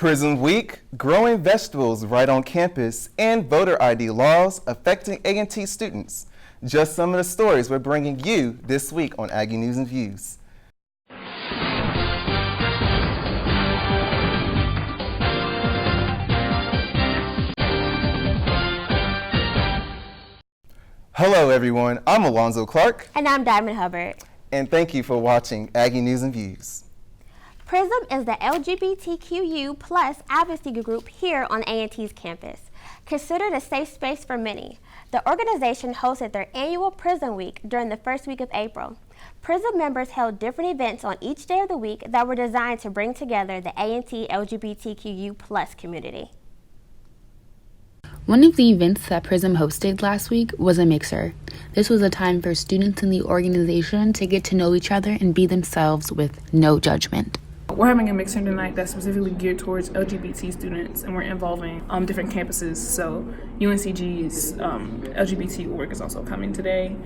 Prism Week, growing vegetables right on campus, and voter ID laws affecting A&T students. Just some of the stories we're bringing you this week on Aggie News and Views. Hello everyone, I'm Alonzo Clark. And I'm Diamond Hubbard. And thank you for watching Aggie News and Views. Prism is the LGBTQU plus advocacy group here on A&T's campus. Considered a safe space for many, the organization hosted their annual Prism Week during the first week of April. Prism members held different events on each day of the week that were designed to bring together the A&T LGBTQU plus community. One of the events that Prism hosted last week was a mixer. This was a time for students in the organization to get to know each other and be themselves with no judgment. We're having a mixer tonight that's specifically geared towards LGBT students, and we're involving different campuses. So UNCG's LGBT work is also coming today.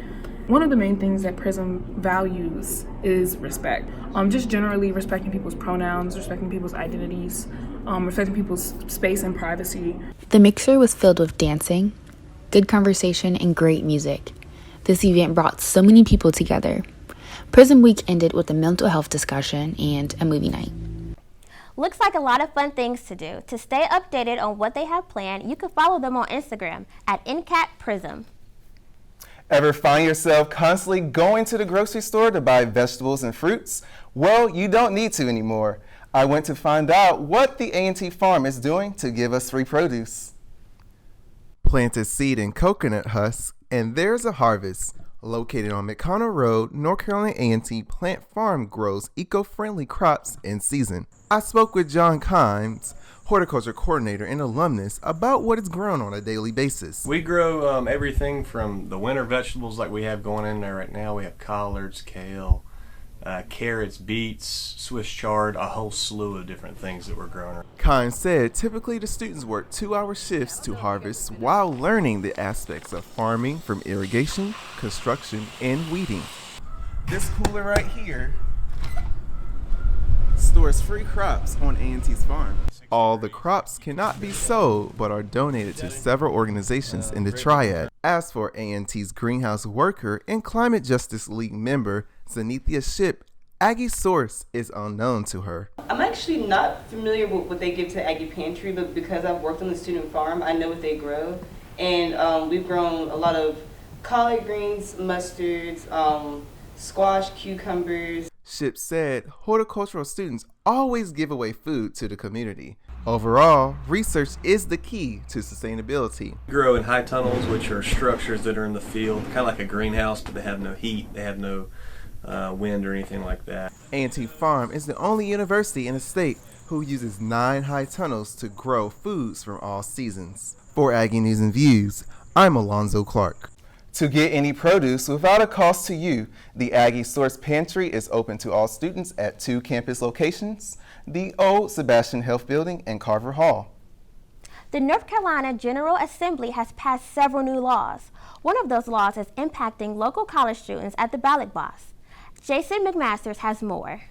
One of the main things that Prism values is respect. Just generally respecting people's pronouns, respecting people's identities, respecting people's space and privacy. The mixer was filled with dancing, good conversation, and great music. This event brought so many people together. Prism Week ended with a mental health discussion and a movie night. Looks like a lot of fun things to do. To stay updated on what they have planned, you can follow them on Instagram at NCATPrism. Ever find yourself constantly going to the grocery store to buy vegetables and fruits? Well, you don't need to anymore. I went to find out what the A&T farm is doing to give us free produce. Plant a seed in coconut husk, and there's a harvest. Located on McConnell Road, North Carolina A&T Plant Farm grows eco-friendly crops in season. I spoke with John Kimes, horticulture coordinator and alumnus, about what is grown on a daily basis. We grow everything from the winter vegetables like we have going in there right now. We have collards, kale, carrots, beets, Swiss chard, a whole slew of different things that we're growing. Kimes said typically the students work 2-hour shifts to harvest while learning the aspects of farming from irrigation, construction, and weeding. This cooler right here stores free crops on A&T's farm. All the crops cannot be sold but are donated to several organizations in the Triad. As for A&T's greenhouse worker and Climate Justice League member Zenithia Ship, Aggie's source is unknown to her. I'm actually not familiar with what they give to Aggie Pantry, but because I've worked on the student farm, I know what they grow. And we've grown a lot of collard greens, mustards, squash, cucumbers. Ship said horticultural students always give away food to the community. Overall, research is the key to sustainability. We grow in high tunnels, which are structures that are in the field, kind of like a greenhouse, but they have no heat, they have no wind or anything like that. A&T Farm is the only university in the state who uses 9 high tunnels to grow foods from all seasons. For Aggie News and Views, I'm Alonzo Clark. To get any produce without a cost to you, the Aggie Source Pantry is open to all students at 2 campus locations, the Old Sebastian Health Building and Carver Hall. The North Carolina General Assembly has passed several new laws. One of those laws is impacting local college students at the ballot box. Jason McMasters has more.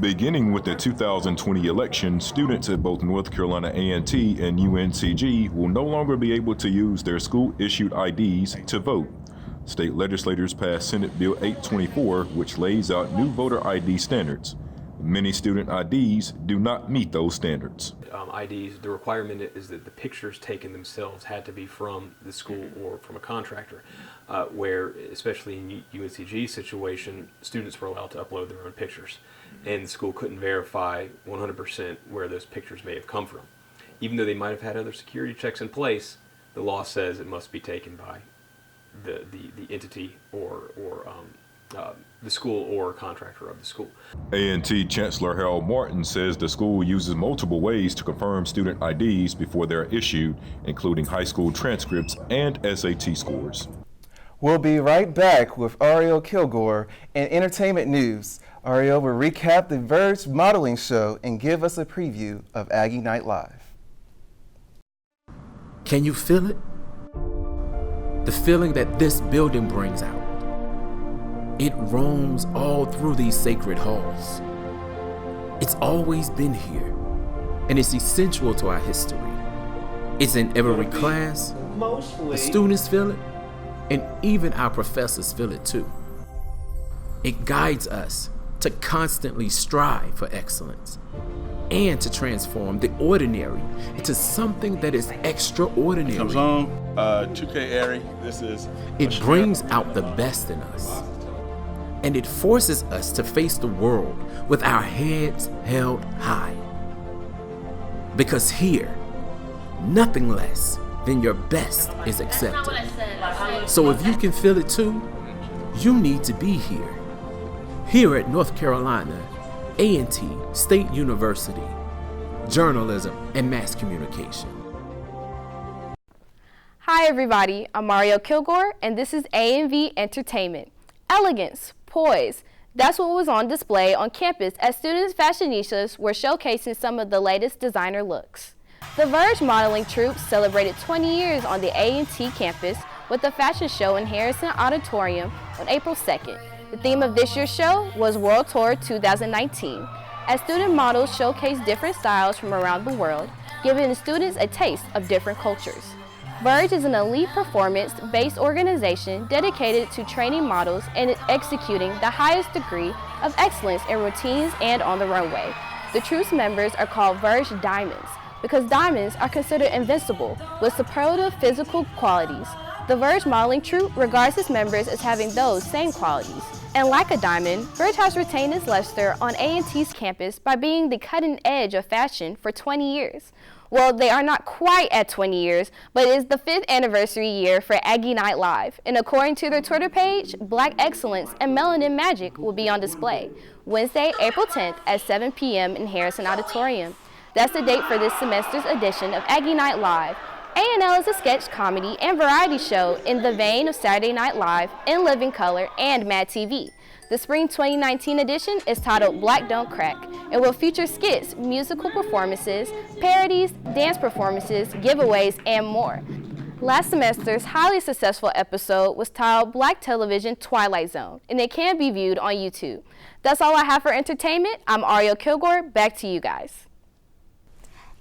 Beginning with the 2020 election, students at both North Carolina A&T and UNCG will no longer be able to use their school-issued IDs to vote. State legislators passed Senate Bill 824, which lays out new voter ID standards. Many student IDs do not meet those standards. IDs, the requirement is that the pictures taken themselves had to be from the school or from a contractor, where, especially in UNCG's situation, students were allowed to upload their own pictures, and the school couldn't verify 100% where those pictures may have come from. Even though they might have had other security checks in place, the law says it must be taken by the entity or the school or contractor of the school. A&T Chancellor Harold Martin says the school uses multiple ways to confirm student IDs before they're issued, including high school transcripts and SAT scores. We'll be right back with Ariel Kilgore and entertainment news. Ariel will recap the Verge modeling show and give us a preview of Aggie Night Live. Can you feel it? The feeling that this building brings out. It roams all through these sacred halls. It's always been here, and it's essential to our history. It's in every class. The students feel it, and even our professors feel it too. It guides us to constantly strive for excellence and to transform the ordinary into something that is extraordinary. Comes on, 2K Airy. This is. It brings out the best in us, and it forces us to face the world with our heads held high. Because here, nothing less than your best is accepted. So if you can feel it too, you need to be here. Here at North Carolina A&T State University, Journalism and Mass Communication. Hi everybody, I'm Mario Kilgore and this is A&V Entertainment. Elegance, poise, that's what was on display on campus as students fashionistas were showcasing some of the latest designer looks. The Verge modeling troupe celebrated 20 years on the A&T campus with a fashion show in Harrison Auditorium on April 2nd. The theme of this year's show was World Tour 2019, as student models showcased different styles from around the world, giving the students a taste of different cultures. Verge is an elite performance-based organization dedicated to training models and executing the highest degree of excellence in routines and on the runway. The troupe's members are called Verge Diamonds because diamonds are considered invincible with superlative physical qualities. The Verge modeling troupe regards its members as having those same qualities. And like a diamond, Verge has retained its luster on A&T's campus by being the cutting edge of fashion for 20 years. Well, they are not quite at 20 years, but it is the 5th anniversary year for Aggie Night Live. And according to their Twitter page, Black Excellence and Melanin Magic will be on display Wednesday, April 10th at 7 p.m. in Harrison Auditorium. That's the date for this semester's edition of Aggie Night Live. A&L is a sketch comedy and variety show in the vein of Saturday Night Live, In Living Color, and Mad TV. The spring 2019 edition is titled Black Don't Crack and will feature skits, musical performances, parodies, dance performances, giveaways, and more. Last semester's highly successful episode was titled Black Television Twilight Zone, and it can be viewed on YouTube. That's all I have for entertainment. I'm Ariel Kilgore. Back to you guys.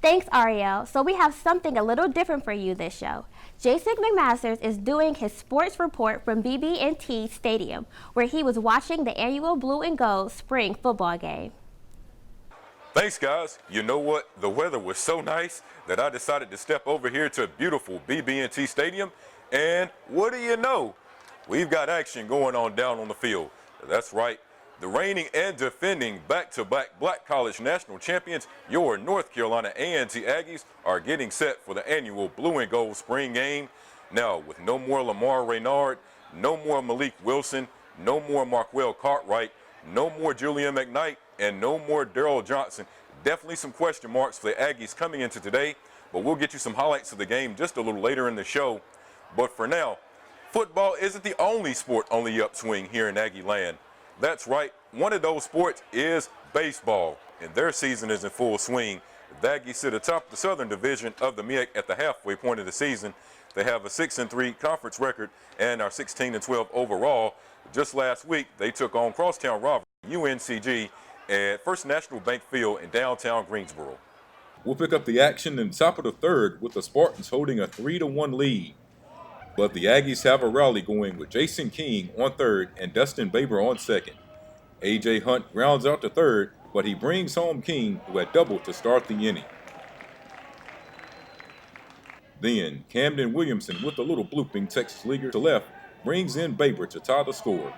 Thanks, Ariel. So we have something a little different for you this show. Jason McMasters is doing his sports report from BB&T Stadium, where he was watching the annual Blue and Gold spring football game. Thanks, guys. You know what? The weather was so nice that I decided to step over here to beautiful BB&T Stadium. And what do you know? We've got action going on down on the field. That's right. The reigning and defending back-to-back Black College National Champions, your North Carolina A&T Aggies, are getting set for the annual Blue and Gold spring game. Now, with no more Lamar Raynard, no more Malik Wilson, no more Marquell Cartwright, no more Julian McKnight, and no more Darrell Johnson, definitely some question marks for the Aggies coming into today, but we'll get you some highlights of the game just a little later in the show. But for now, football isn't the only sport on the upswing here in Aggie land. That's right, one of those sports is baseball, and their season is in full swing. The Aggies sit atop the Southern Division of the MEAC at the halfway point of the season. They have a 6-3 conference record and are 16-12 overall. Just last week, they took on crosstown rival UNCG at First National Bank Field in downtown Greensboro. We'll pick up the action in the top of the third with the Spartans holding a 3-1 lead. But the Aggies have a rally going with Jason King on third and Dustin Baber on second. A.J. Hunt grounds out to third, but he brings home King, who had doubled to start the inning. Then, Camden Williamson with a little blooping Texas leaguer to left brings in Baber to tie the score.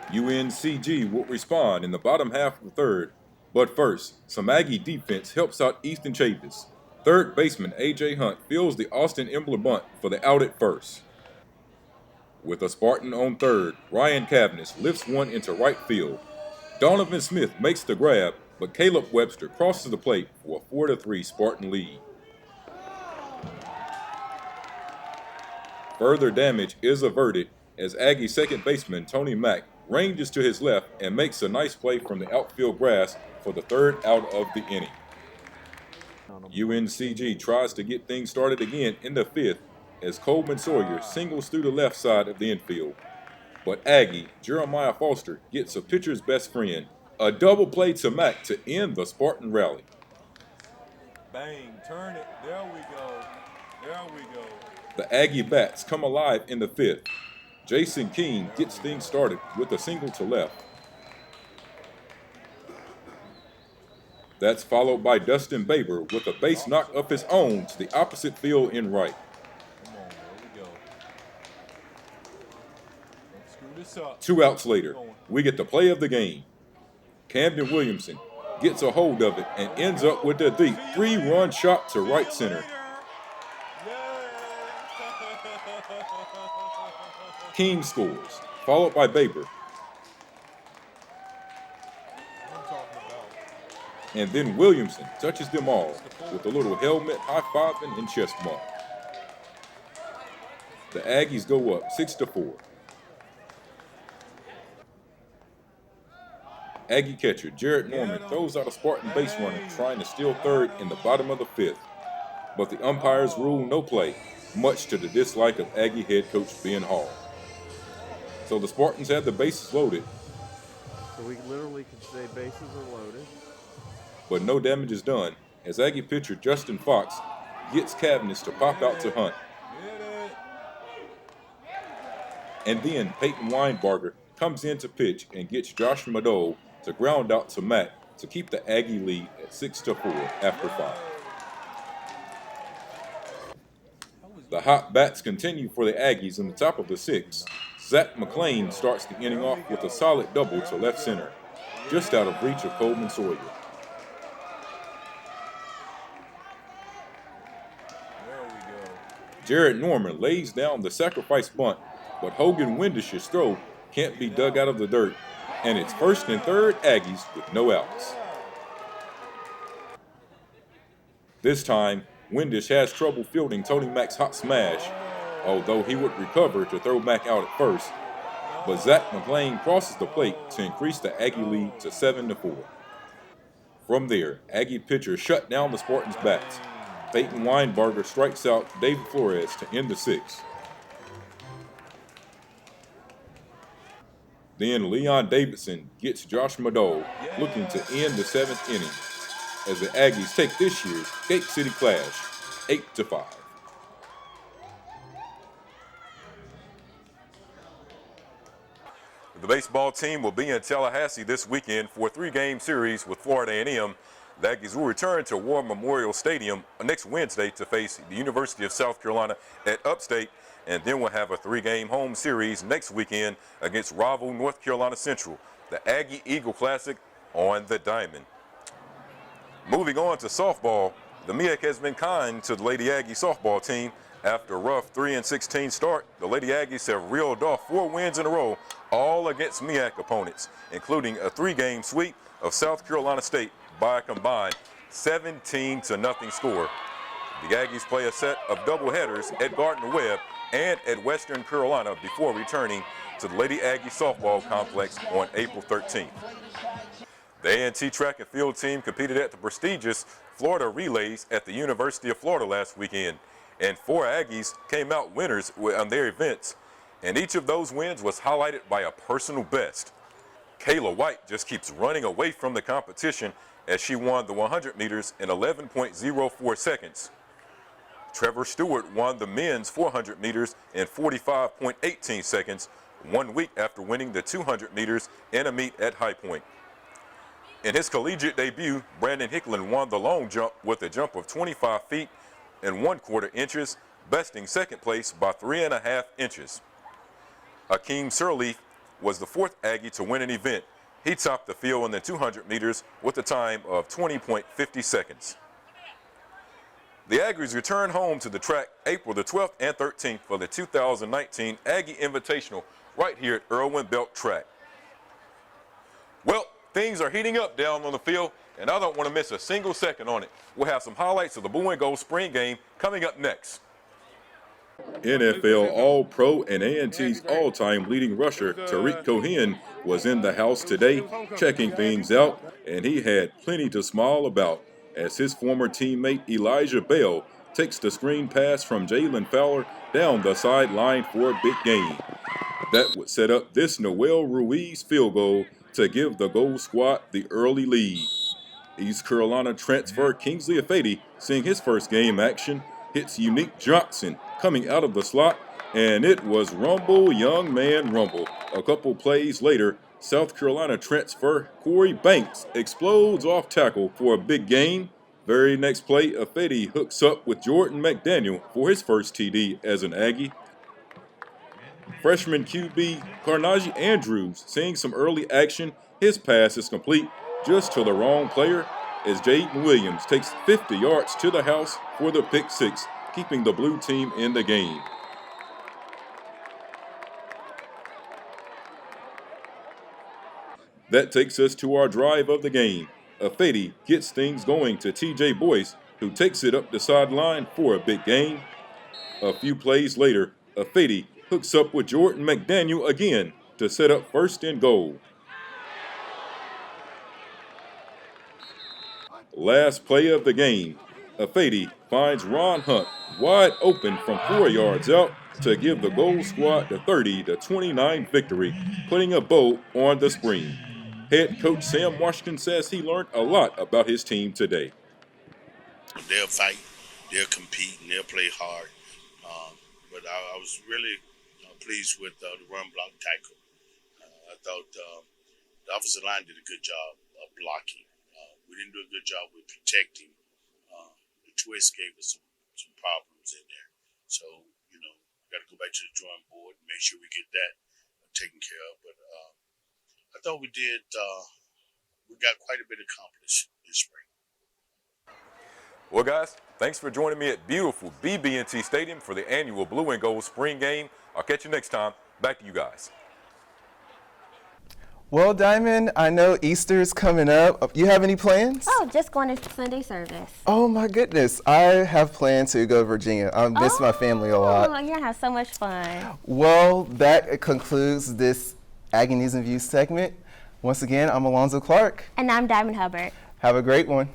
UNCG will respond in the bottom half of the third. But first, some Aggie defense helps out Easton Chavis. Third baseman A.J. Hunt fields the Austin Embler bunt for the out at first. With a Spartan on third, Ryan Cavness lifts one into right field. Donovan Smith makes the grab, but Caleb Webster crosses the plate for a 4-3 Spartan lead. Further damage is averted as Aggie second baseman Tony Mack ranges to his left and makes a nice play from the outfield grass for the third out of the inning. UNCG tries to get things started again in the fifth as Coleman Sawyer singles through the left side of the infield. But Aggie, Jeremiah Foster, gets a pitcher's best friend, a double play to Mac to end the Spartan rally. Bang, turn it. There we go. There we go. The Aggie bats come alive in the fifth. Jason King gets things started with a single to left. That's followed by Dustin Baber with a base knock of his own to the opposite field in right. Come on, there we go. Don't screw this up. 2 outs later, we get the play of the game. Camden Williamson gets a hold of it and ends up with a deep 3-run shot to right center. King scores, followed by Baber. And then Williamson touches them all with a little helmet high-fiving and chest bump. The Aggies go up 6-4. Aggie catcher Jared Norman throws out a Spartan base runner trying to steal third in the bottom of the fifth. But the umpires rule no play, much to the dislike of Aggie head coach Ben Hall. So the Spartans have the bases loaded. So we literally could say bases are loaded. But no damage is done as Aggie pitcher Justin Fox gets Cavness to pop out to Hunt. And then Peyton Weinbarger comes in to pitch and gets Josh Madoe to ground out to Matt to keep the Aggie lead at 6-4 after 5. The hot bats continue for the Aggies in the top of the 6th. Zach McClain starts the inning off with a solid double to left center, just out of reach of Coleman Sawyer. Jared Norman lays down the sacrifice bunt, but Hogan Windish's throw can't be dug out of the dirt, and it's 1st and 3rd Aggies with no outs. This time, Windish has trouble fielding Tony Mack's hot smash, although he would recover to throw Mack out at first, but Zach McClain crosses the plate to increase the Aggie lead to 7-4. From there, Aggie pitcher shut down the Spartans' bats. Peyton Weinbarger strikes out David Flores to end the 6th. Then Leon Davidson gets Josh Madoe looking to end the 7th inning as the Aggies take this year's Cape City Clash 8-5. The baseball team will be in Tallahassee this weekend for a 3-game series with Florida A&M. The Aggies will return to War Memorial Stadium next Wednesday to face the University of South Carolina at Upstate, and then we'll have a 3-game home series next weekend against rival North Carolina Central, the Aggie Eagle Classic on the Diamond. Moving on to softball, the MEAC has been kind to the Lady Aggie softball team. After a rough 3-16 start, the Lady Aggies have reeled off 4 wins in a row, all against MEAC opponents, including a 3-game sweep of South Carolina State by a combined 17-0 score. The Aggies play a set of doubleheaders at Gardner-Webb and at Western Carolina before returning to the Lady Aggie softball complex on April 13th. The A&T track and field team competed at the prestigious Florida Relays at the University of Florida last weekend, and 4 Aggies came out winners on their events, and each of those wins was highlighted by a personal best. Kayla White just keeps running away from the competition as she won the 100 meters in 11.04 seconds. Trevor Stewart won the men's 400 meters in 45.18 seconds, 1 week after winning the 200 meters in a meet at High Point. In his collegiate debut, Brandon Hicklin won the long jump with a jump of 25 feet and 1/4 inches, besting second place by 3.5 inches. Akeem Sirleaf was the 4th Aggie to win an event. He topped the field in the 200 meters with a time of 20.50 seconds. The Aggies return home to the track April the 12th and 13th for the 2019 Aggie Invitational right here at Irwin Belk Track. Well, things are heating up down on the field, and I don't want to miss a single second on it. We'll have some highlights of the Blue and Gold spring game coming up next. NFL All-Pro and A&T's all-time leading rusher Tariq Cohen was in the house today checking things out, and he had plenty to smile about as his former teammate Elijah Bell takes the screen pass from Jalen Fowler down the sideline for a big gain. That would set up this Noel Ruiz field goal to give the Gold Squad the early lead. East Carolina transfer Kingsley Afedi, seeing his first game action, hits Unique Johnson coming out of the slot, and it was rumble, young man, rumble. A couple plays later, South Carolina transfer Corey Banks explodes off tackle for a big gain. Very next play, Afedi hooks up with Jordan McDaniel for his first TD as an Aggie. Freshman QB Carnaji Andrews seeing some early action. His pass is complete just to the wrong player as Jaden Williams takes 50 yards to the house for the pick six, keeping the blue team in the game. That takes us to our drive of the game. Afedi gets things going to TJ Boyce, who takes it up the sideline for a big gain. A few plays later, Afedi hooks up with Jordan McDaniel again to set up first and goal. Last play of the game, Afedi finds Ron Hunt wide open from 4 yards out to give the Gold Squad the 30-29 victory, putting a bow on the spring. Head coach Sam Washington says he learned a lot about his team today. They'll fight, they'll compete, and they'll play hard. But I was really pleased with the run block tackle. I thought the offensive line did a good job of blocking. We didn't do a good job with protecting. The twist gave us some problems in there. So, got to go back to the drawing board and make sure we get that taken care of. But I thought we got quite a bit accomplished this spring. Well, guys, thanks for joining me at beautiful BB&T Stadium for the annual Blue and Gold Spring Game. I'll catch you next time. Back to you guys. Well, Diamond, I know Easter's coming up. You have any plans? Oh, just going to Sunday service. Oh, my goodness. I have planned to go to Virginia. I miss my family a lot. Oh, you're going to have so much fun. Well, that concludes this Aggie News and Views segment. Once again, I'm Alonzo Clark. And I'm Diamond Hubbard. Have a great one.